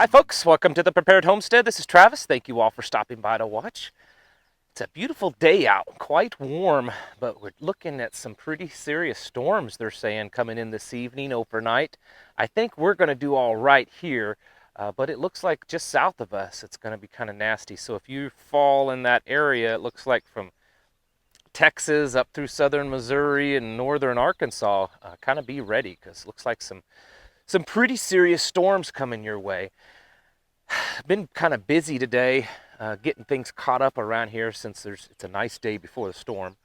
Hi folks, welcome to the Prepared Homestead. This is Travis. Thank you all for stopping by to watch. It's a beautiful day out, quite warm, but we're looking at some pretty serious storms, they're saying, coming in this evening, overnight. I think we're going to do all right here, but it looks like just south of us it's going to be kind of nasty. So if you fall in that area, it looks like from Texas up through southern Missouri and northern Arkansas, kind of be ready, because it looks like some pretty serious storms coming your way. Been kind of busy today, getting things caught up around here since it's a nice day before the storm.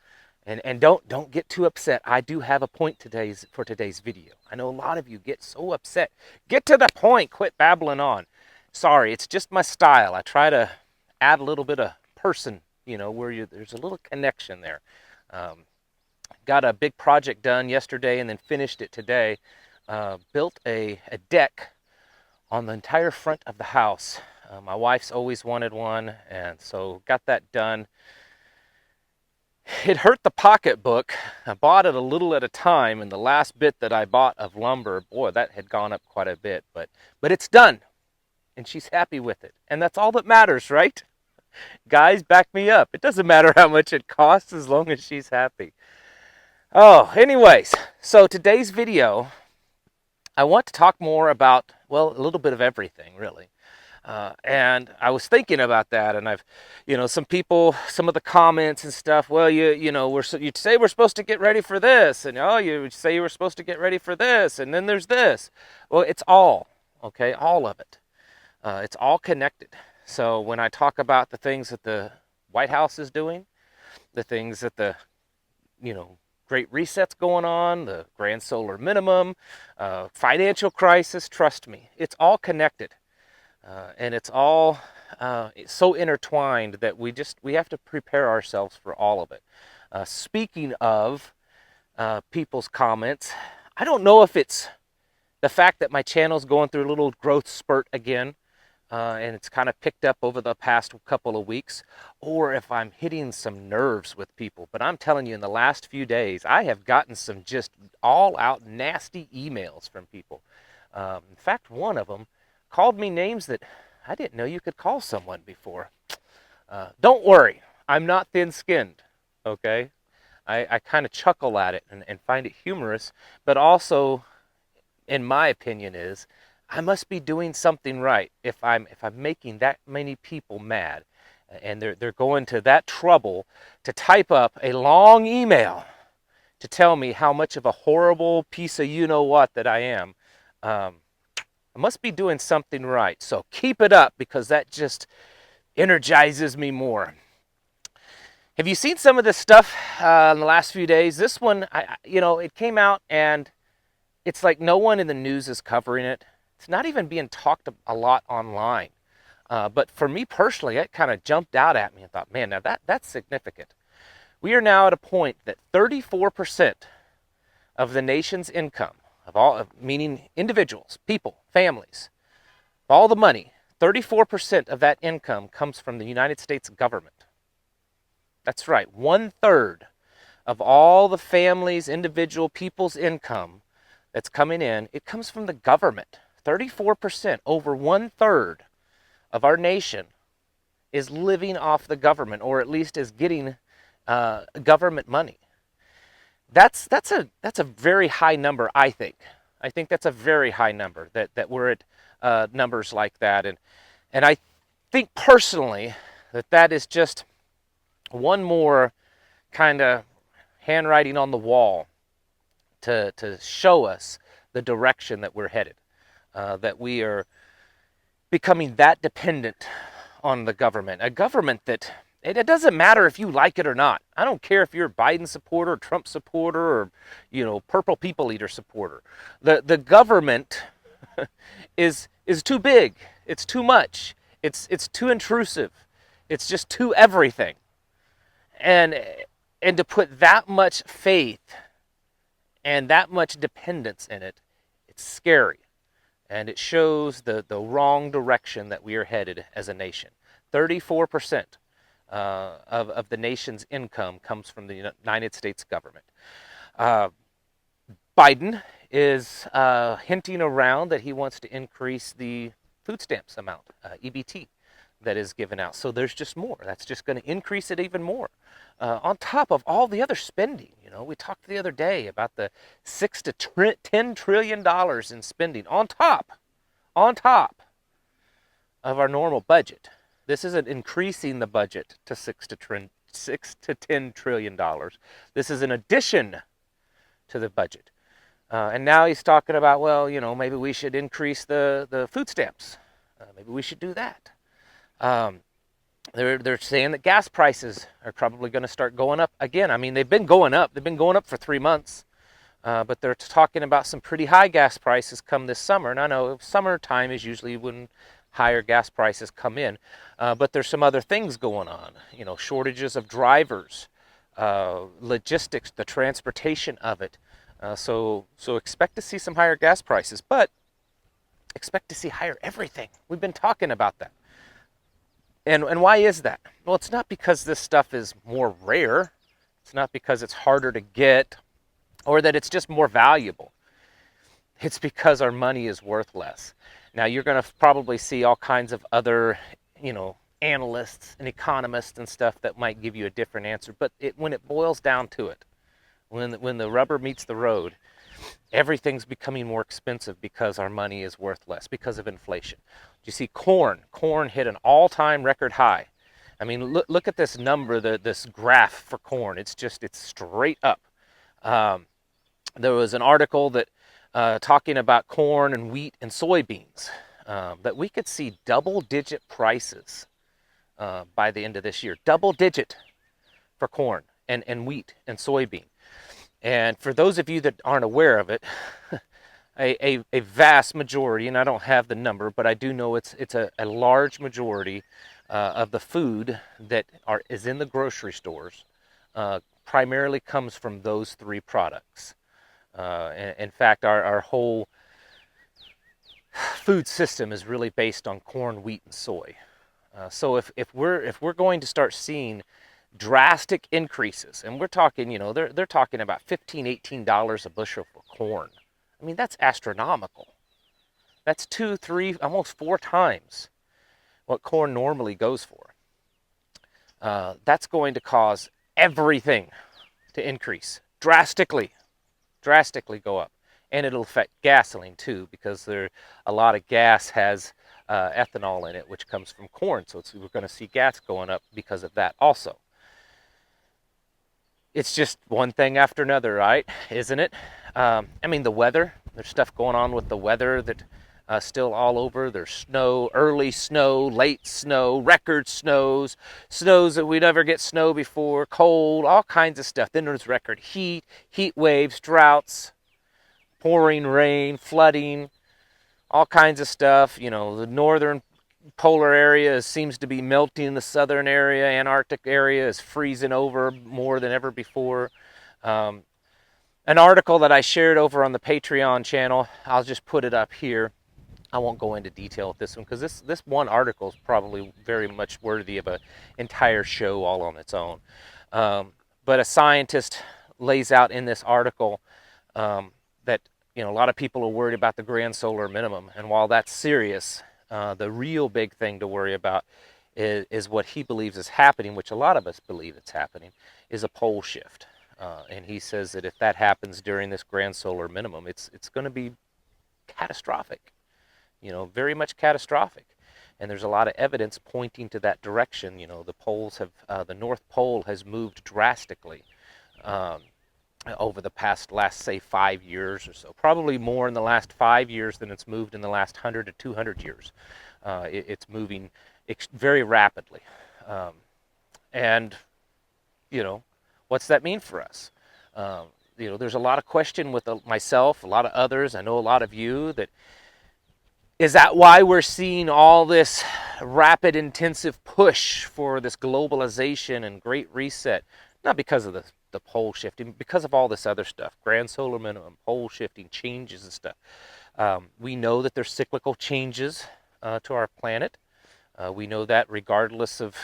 And don't get too upset. I do have a point for today's video. I know a lot of you get so upset. Get to the point. Quit babbling on. Sorry, it's just my style. I try to add a little bit of person, where there's a little connection there. Got a big project done yesterday and then finished it today. Built a deck on the entire front of the house. My wife's always wanted one, and so got that done. It hurt the pocketbook. I bought it a little at a time, and the last bit that I bought of lumber, boy, that had gone up quite a bit, but it's done, and she's happy with it, and that's all that matters, right? Guys, back me up. It doesn't matter how much it costs as long as she's happy. Oh, anyways, so today's video, I want to talk more about, well, a little bit of everything, really. And I was thinking about that, and I've, some people, some of the comments and stuff, well, you'd say we're supposed to get ready for this, and you say you were supposed to get ready for this, and then there's this. Well, it's all, okay, all of it. It's all connected. So when I talk about the things that the White House is doing, the things that the, Great Reset's going on, the grand solar minimum, financial crisis, trust me, it's all connected. And it's all so intertwined that we have to prepare ourselves for all of it. Speaking of people's comments, I don't know if it's the fact that my channel's going through a little growth spurt again, and it's kind of picked up over the past couple of weeks, or if I'm hitting some nerves with people. But I'm telling you, in the last few days, I have gotten some just all-out nasty emails from people. In fact, one of them called me names that I didn't know you could call someone before. Don't worry, I'm not thin-skinned, okay? I kind of chuckle at it and find it humorous, but also, in my opinion, is I must be doing something right if I'm making that many people mad, and they're going to that trouble to type up a long email to tell me how much of a horrible piece of you-know-what that I am. I must be doing something right. So keep it up, because that just energizes me more. Have you seen some of this stuff in the last few days? This one, it came out and it's like no one in the news is covering it. It's not even being talked a lot online. But for me personally, it kind of jumped out at me and thought, man, now that's significant. We are now at a point that 34% of the nation's income, meaning individuals, people, families, all the money, 34% of that income comes from the United States government. That's right, 1/3 of all the families, individual people's income that's coming in, it comes from the government. 34%, over 1/3 of our nation is living off the government, or at least is getting government money. That's a very high number, I think. I think that's a very high number, that we're at numbers like that. And I think personally that is just one more kind of handwriting on the wall to show us the direction that we're headed. That we are becoming that dependent on the government. A government that, it doesn't matter if you like it or not. I don't care if you're a Biden supporter, Trump supporter, or, Purple People Eater supporter. The government is too big. It's too much. It's too intrusive. It's just too everything. And to put that much faith and that much dependence in it, it's scary. And it shows the wrong direction that we are headed as a nation. 34% of the nation's income comes from the United States government. Biden is hinting around that he wants to increase the food stamps amount, EBT, that is given out. So there's just more. That's just going to increase it even more. On top of all the other spending, we talked the other day about the $6 to $10 trillion in spending on top of our normal budget. This isn't increasing the budget to $6 to $10 trillion. This is an addition to the budget. And now he's talking about, well, maybe we should increase the food stamps. Maybe we should do that. They're saying that gas prices are probably going to start going up again. I mean, they've been going up. They've been going up for 3 months. But they're talking about some pretty high gas prices come this summer. And I know summertime is usually when higher gas prices come in. But there's some other things going on. Shortages of drivers, logistics, the transportation of it. So expect to see some higher gas prices, but expect to see higher everything. We've been talking about that. And why is that? Well, it's not because this stuff is more rare. It's not because it's harder to get or that it's just more valuable. It's because our money is worth less. Now, you're going to probably see all kinds of other, analysts and economists and stuff that might give you a different answer. But when it boils down to it, when the rubber meets the road, everything's becoming more expensive because our money is worth less, because of inflation. You see corn hit an all-time record high. I mean, look at this number, this graph for corn. It's straight up. There was an article that talking about corn and wheat and soybeans, that we could see double-digit prices by the end of this year. Double-digit for corn and wheat and soybean. And for those of you that aren't aware of it, a vast majority, and I don't have the number, but I do know it's a large majority of the food that is in the grocery stores primarily comes from those three products. In fact, our whole food system is really based on corn, wheat, and soy. So if we're going to start seeing drastic increases, and we're talking, they're talking about $15, $18 a bushel for corn. I mean, that's astronomical. That's 2, 3, almost 4 times what corn normally goes for. That's going to cause everything to increase drastically go up. And it'll affect gasoline too, because a lot of gas has ethanol in it, which comes from corn. So we're going to see gas going up because of that also. It's just one thing after another, right? Isn't it? I mean, the weather, there's stuff going on with the weather that still all over. There's snow, early snow, late snow, record snows that we never get snow before, cold, all kinds of stuff. Then there's record heat waves, droughts, pouring rain, flooding, all kinds of stuff. The northern polar area seems to be melting. The southern area, Antarctic area, is freezing over more than ever before. An article that I shared over on the Patreon channel, I'll just put it up here. I won't go into detail with this one because this one article is probably very much worthy of an entire show all on its own. But a scientist lays out in this article that a lot of people are worried about the grand solar minimum, and while that's serious, the real big thing to worry about is what he believes is happening, which a lot of us believe it's happening, is a pole shift. And he says that if that happens during this grand solar minimum, it's going to be catastrophic, very much catastrophic. And there's a lot of evidence pointing to that direction. The North Pole has moved drastically over the last, say, 5 years or so. Probably more in the last 5 years than it's moved in the last 100 to 200 years. It's moving very rapidly. And, what's that mean for us? There's a lot of question with myself, a lot of others. I know a lot of you is that why we're seeing all this rapid, intensive push for this globalization and great reset? Not because of the pole shifting, because of all this other stuff, grand solar minimum, pole shifting, changes and stuff. We know that there's cyclical changes to our planet. We know that regardless of,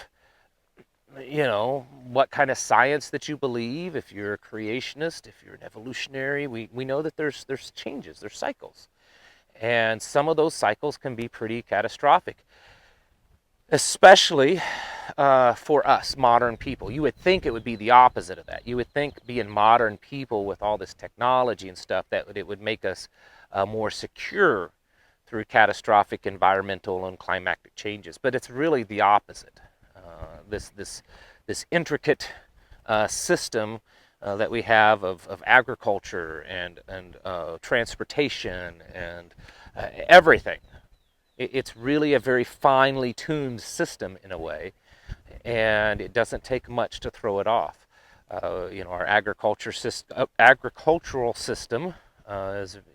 what kind of science that you believe. If you're a creationist, if you're an evolutionary, we know that there's changes, there's cycles. And some of those cycles can be pretty catastrophic, especially for us modern people. You would think it would be the opposite of that. You would think being modern people with all this technology and stuff that it would make us more secure through catastrophic environmental and climatic changes, but it's really the opposite. This intricate system that we have of agriculture and transportation and everything. It's really a very finely tuned system in a way, and it doesn't take much to throw it off. Our agricultural system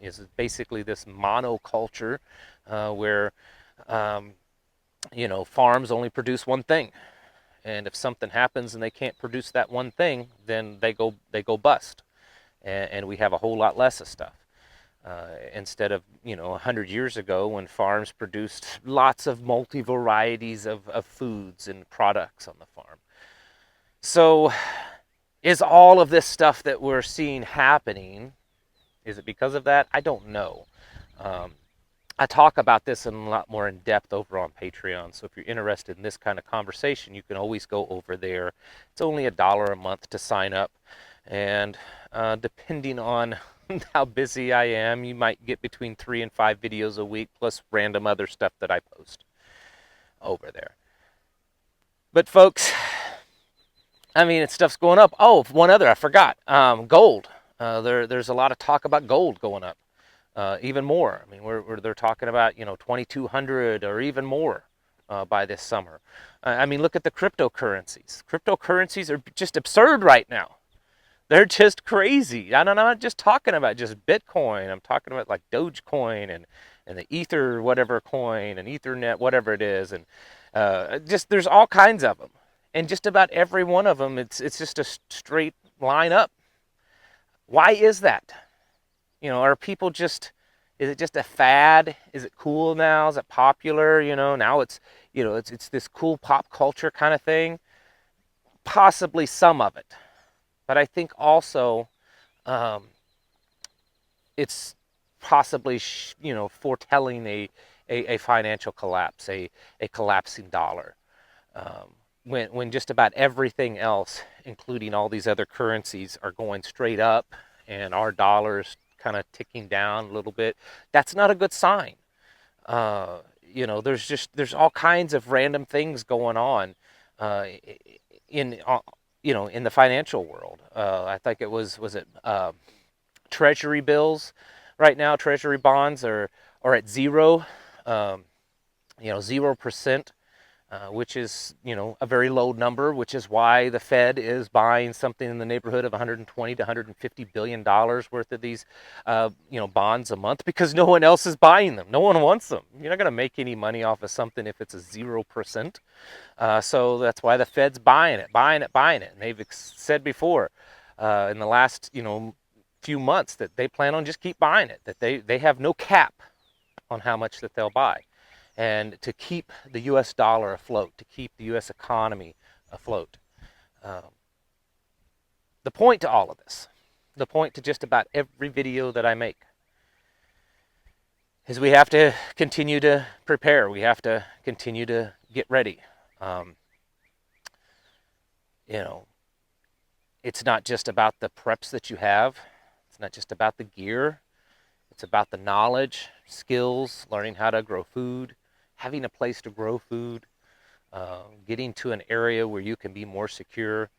is basically this monoculture where farms only produce one thing, and if something happens and they can't produce that one thing, then they go bust, and we have a whole lot less of stuff. Instead of 100 years ago when farms produced lots of multi-varieties of foods and products on the farm. So is all of this stuff that we're seeing happening, is it because of that? I don't know. I talk about this in a lot more in depth over on Patreon, so if you're interested in this kind of conversation, you can always go over there. It's only $1 a month to sign up, and depending on how busy I am, you might get between 3 and 5 videos a week, plus random other stuff that I post over there. But folks, stuff's going up. Oh, one other, I forgot. Gold. There's a lot of talk about gold going up. Even more. They're talking about 2,200 or even more by this summer. Look at the cryptocurrencies. Cryptocurrencies are just absurd right now. They're just crazy. I'm not just talking about just Bitcoin. I'm talking about like Dogecoin and the Ether whatever coin and Ethernet whatever it is, and just there's all kinds of them. And just about every one of them, it's just a straight line up. Why is that? Are people is it just a fad? Is it cool now? Is it popular? Now it's this cool pop culture kind of thing. Possibly some of it. But I think also it's possibly, foretelling a financial collapse, a collapsing dollar. When just about everything else, including all these other currencies, are going straight up and our dollar's kind of ticking down a little bit, that's not a good sign. There's all kinds of random things going on in the financial world. I think it was it Treasury Bills. Right now, Treasury bonds are at zero, 0%. Which is, a very low number, which is why the Fed is buying something in the neighborhood of 120 to 150 billion dollars worth of these, bonds a month, because no one else is buying them. No one wants them. You're not going to make any money off of something if it's a 0%. So that's why the Fed's buying it. And they've said before, in the last, few months, that they plan on just keep buying it. That they have no cap on how much that they'll buy. And to keep the U.S. dollar afloat, to keep the U.S. economy afloat. The point to all of this, the point to just about every video that I make, is we have to continue to prepare. We have to continue to get ready. It's not just about the preps that you have. It's not just about the gear. It's about the knowledge, skills, learning how to grow food, having a place to grow food, getting to an area where you can be more secure.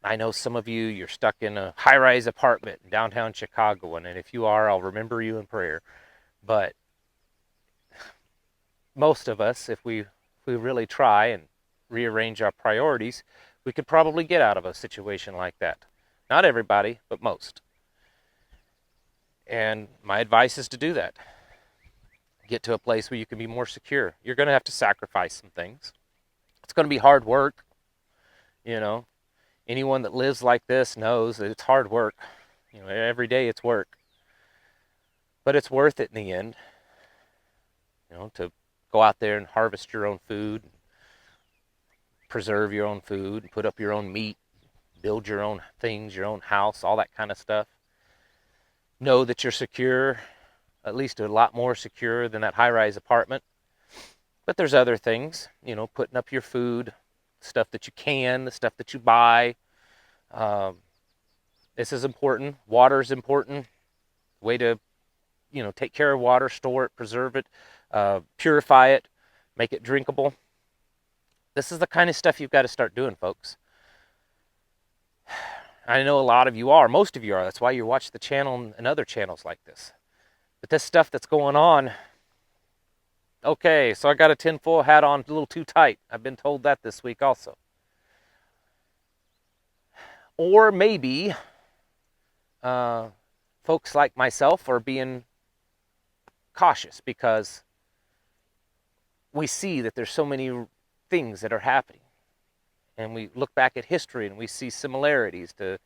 I know some of you're stuck in a high-rise apartment in downtown Chicago, and if you are, I'll remember you in prayer. But most of us, if we really try and rearrange our priorities, we could probably get out of a situation like that. Not everybody, but most. And my advice is to do that. Get to a place where you can be more secure. You're going to have to sacrifice some things. It's going to be hard work. Anyone that lives like this knows that it's hard work. Every day it's work. But it's worth it in the end. To go out there and harvest your own food, preserve your own food, put up your own meat, build your own things, your own house, all that kind of stuff. Know that you're secure. at least a lot more secure than that high-rise apartment. But there's other things, you know, putting up your food, stuff that you can, the stuff that you buy. Um, this is important. Water is important. Way to, you know, take care of water, store it, preserve it, purify it, make it drinkable. This is the kind of stuff you've got to start doing, folks. I know a lot of you are. Most of you are. That's why you watch the channel and other channels like this. But this stuff that's going on, okay, so I got a tinfoil hat on a little too tight. I've been told that this week also. Or maybe folks like myself are being cautious because we see that there's so many things that are happening. And we look back at history and we see similarities to,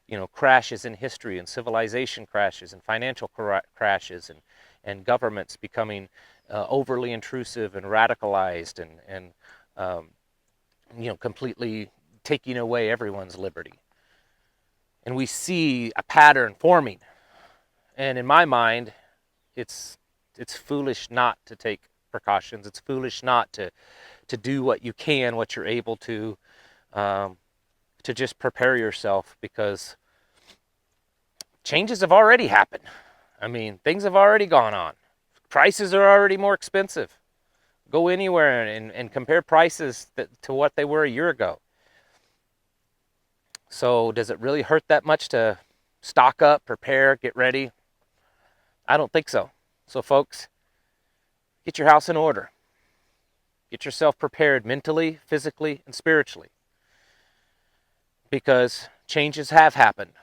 you know, crashes in history and civilization crashes and financial crashes and governments becoming overly intrusive and radicalized and you know, completely taking away everyone's liberty. And we see a pattern forming. And in my mind, it's foolish not to take precautions. It's foolish not to do what you can, what you're able to just prepare yourself, because changes have already happened. I mean, things have already gone on. Prices are already more expensive. Go anywhere and compare prices to what they were a year ago. So does it really hurt that much to stock up, prepare, get ready? I don't think so. So folks, get your house in order. Get yourself prepared mentally, physically, and spiritually. Because changes have happened.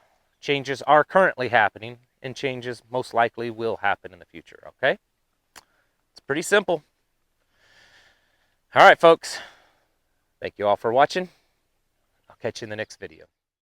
Changes are currently happening, and changes most likely will happen in the future, okay? It's pretty simple. All right, folks. Thank you all for watching. I'll catch you in the next video.